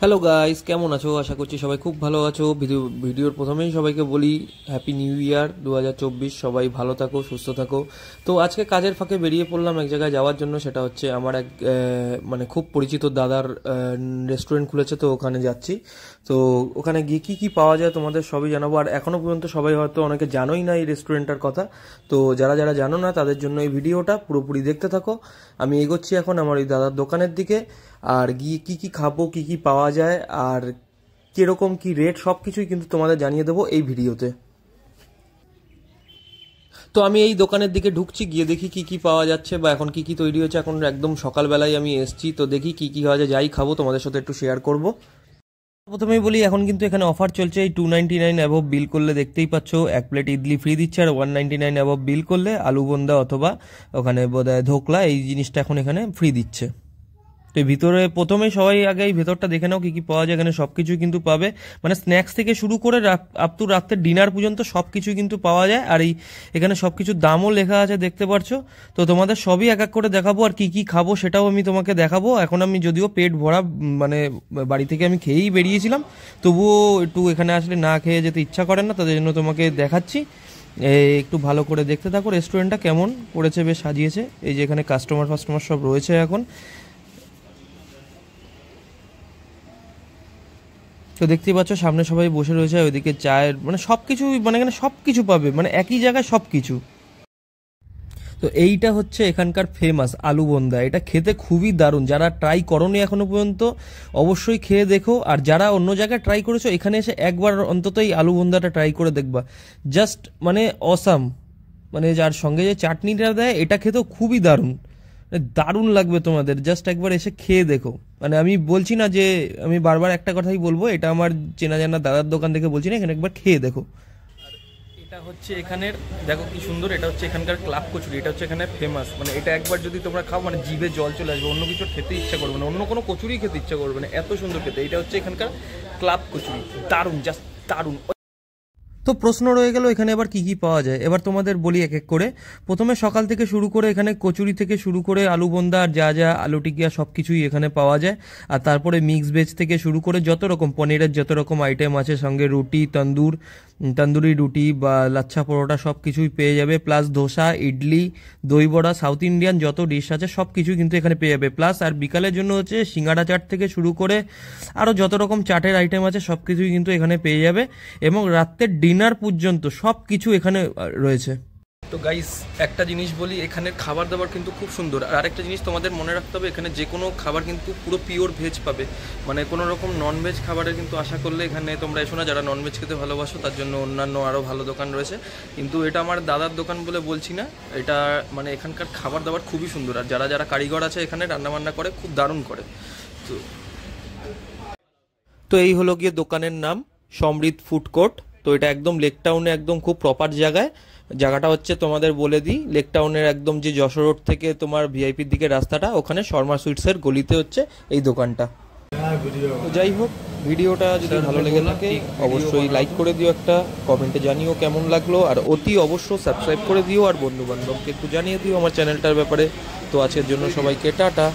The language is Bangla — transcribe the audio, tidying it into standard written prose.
হ্যালো গাইস, কেমন আছো? আশা করছি সবাই খুব ভালো আছো। ভিডিওর প্রথমেই সবাইকে বলি হ্যাপি নিউ ইয়ার 2024। সবাই ভালো থাকো, সুস্থ থাকো। তো আজকে কাজের ফাঁকে বেরিয়ে পড়লাম এক জায়গায় যাওয়ার জন্য। সেটা হচ্ছে আমার এক মানে খুব পরিচিত দাদার রেস্টুরেন্ট খুলেছে, তো ওখানে যাচ্ছি। তো ওখানে গিয়ে কী কী পাওয়া যায় তোমাদের সবই জানাবো। আর এখনও পর্যন্ত সবাই হয়তো অনেকে জানোই না এই রেস্টুরেন্টটার কথা। তো যারা যারা জানো না তাদের জন্য এই ভিডিওটা পুরোপুরি দেখতে থাকো। আমি এগোচ্ছি এখন আমার ওই দাদার দোকানের দিকে। আর গিয়ে কী কী খাবো, কী কী পাওয়া যায়, আর কীরকম কী রেট, সব কিছুই কিন্তু তোমাদের জানিয়ে দেবো এই ভিডিওতে। তো আমি এই দোকানের দিকে ঢুকছি, গিয়ে দেখি কী কী পাওয়া যাচ্ছে বা এখন কী কী তৈরি হচ্ছে। এখন একদম সকালবেলায় আমি এসছি, তো দেখি কী কী হওয়া যায়, যাই খাবো তোমাদের সাথে একটু শেয়ার করব। প্রথমেই বলি, এখন কিন্তু এখানে অফার চলছে। এই 299 অ্যাবভ বিল করলে দেখতেই পাচ্ছ এক প্লেট ইডলি ফ্রি দিচ্ছে, আর 199 অ্যাবভ বিল করলে আলু বোন্দা অথবা ওখানে বোধহয় ধোকলা এই জিনিসটা এখন এখানে ফ্রি দিচ্ছে। তো ভিতরে প্রথমে সবাই আগে এই ভেতরটা দেখে নাও কি কি পাওয়া যায়। এখানে সবকিছুই কিন্তু পাবে, মানে স্ন্যাক্স থেকে শুরু করে আপ টু রাত্রের ডিনার পর্যন্ত সবকিছুই কিন্তু পাওয়া যায়। আর এখানে সবকিছুর দামও লেখা আছে, দেখতে পারছো। তো তোমাদের সবই এক এক করে দেখাবো, আর কি কি খাবো সেটাও আমি তোমাকে দেখাবো। এখন আমি যদিও পেট ভরা, মানে বাড়ি থেকে আমি খেয়েই বেরিয়েছিলাম, তবুও একটু এখানে আসলে না খেয়ে যেতে ইচ্ছা করে না, তাদের জন্য তোমাকে দেখাচ্ছি। একটু ভালো করে দেখতে থাকো রেস্টুরেন্টটা কেমন করেছে, বেশ সাজিয়েছে। এই যে এখানে কাস্টমার সব রয়েছে এখন। তো দেখতেই পাচ্ছ সামনে সবাই বসে রয়েছে, ওইদিকে চায়ের মানে সব কিছু, মানে এখানে সব কিছু পাবে, মানে একই জায়গায় সব কিছু। তো এইটা হচ্ছে এখানকার ফেমাস আলু বোন্দা। এটা খেতে খুবই দারুণ। যারা ট্রাই করোনি এখনো পর্যন্ত অবশ্যই খেয়ে দেখো, আর যারা অন্য জায়গায় ট্রাই করেছো এখানে এসে একবার অন্তত এই আলু বোন্দাটা ট্রাই করে দেখবা। জাস্ট মানে অসাম। মানে যার সঙ্গে যে চাটনিটা দেয় এটা খেতেও খুবই দারুণ, মানে দারুণ লাগবে তোমাদের। জাস্ট একবার এসে খেয়ে দেখো। মানে আমি বলছি না যে, আমি বারবার একটা কথাই বলবো, এটা আমার চেনা জানা দাদার দোকান থেকে বলছি না, এখানে একবার খেয়ে দেখো। এটা হচ্ছে এখানের, দেখো কি সুন্দর, এটা হচ্ছে এখানকার ক্লাব কচুরি। এটা হচ্ছে এখানে ফেমাস, মানে এটা একবার যদি তোমরা খাও মানে জিভে জল চলে আসবে, অন্য কিছু খেতে ইচ্ছা করবে না, অন্য কোনো কচুরি খেতে ইচ্ছা করবে না, এত সুন্দর খেতে। এটা হচ্ছে এখানকার ক্লাব কচুরি, দারুণ, জাস্ট দারুণ। তো প্রশ্ন রয়ে গেল এখানে এবার কি কি পাওয়া যায়। এবার তোমাদের বলি এক এক করে। প্রথমে সকাল থেকে শুরু করে এখানে কচুরি থেকে শুরু করে আলু বোন্দা আর যা যা আলু টিকিয়া সব কিছুই এখানে পাওয়া যায়। আর তারপরে মিক্স ভেজ থেকে শুরু করে যত রকম পনিরের যত রকম আইটেম আছে, সঙ্গে রুটি, তন্দুরি রুটি বা লাচ্ছা পরোটা সব কিছুই পেয়ে যাবে। প্লাস ধোসা, ইডলি, দই বড়া, সাউথ ইন্ডিয়ান যত ডিশ আছে সব কিছুই কিন্তু এখানে পেয়ে যাবে। প্লাস আর বিকালের জন্য হচ্ছে সিঙ্গাড়া চাট থেকে শুরু করে আরও যত রকম চাটের আইটেম আছে সব কিছুই কিন্তু এখানে পেয়ে যাবে। এবং রাত্রের ডিনার পর্যন্ত সব কিছু এখানে রয়েছে। তো গাইস, একটা জিনিস বলি, এখানের খাবার দাবার কিন্তু খুব সুন্দর। আর আরেকটা জিনিস তোমাদের মনে রাখতে হবে, এখানে যে কোনো খাবার কিন্তু পুরো পিওর ভেজ পাবে, মানে কোনো রকম ননভেজ খাবারের কিন্তু আশা করলে এখানে তোমরা এসো না। যারা ননভেজ খেতে ভালোবাসো তার জন্য অন্যান্য আরও ভালো দোকান রয়েছে, কিন্তু এটা আমার দাদার দোকান বলে বলছি না। এটা মানে এখানকার খাবার দাবার খুবই সুন্দর, আর যারা যারা কারিগর আছে এখানে রান্নাবান্না করে খুব দারুণ করে। তো তো এই হলো গিয়ে দোকানের নাম, সমৃদ্ধ ফুড কোর্ট। তো এটা একদম লেক টাউনে, একদম খুব প্রপার জায়গায়। জায়গাটা হচ্ছে তোমাদের বলে দিই, লেক টাউনের একদম যে যশোর রোড থেকে তোমার ভিআইপির দিকে রাস্তাটা, ওখানে শর্মা সুইটসের গলিতে হচ্ছে এই দোকানটা। তো যাই হোক, ভিডিওটা যদি ভালো লেগে থাকে অবশ্যই লাইক করে দিও, একটা কমেন্টে জানিও কেমন লাগলো, আর অতি অবশ্য সাবস্ক্রাইব করে দিও, আর বন্ধু বান্ধবকে একটু জানিয়ে দিও আমার চ্যানেলটার ব্যাপারে। তো আজকের জন্য সবাইকে টাটা।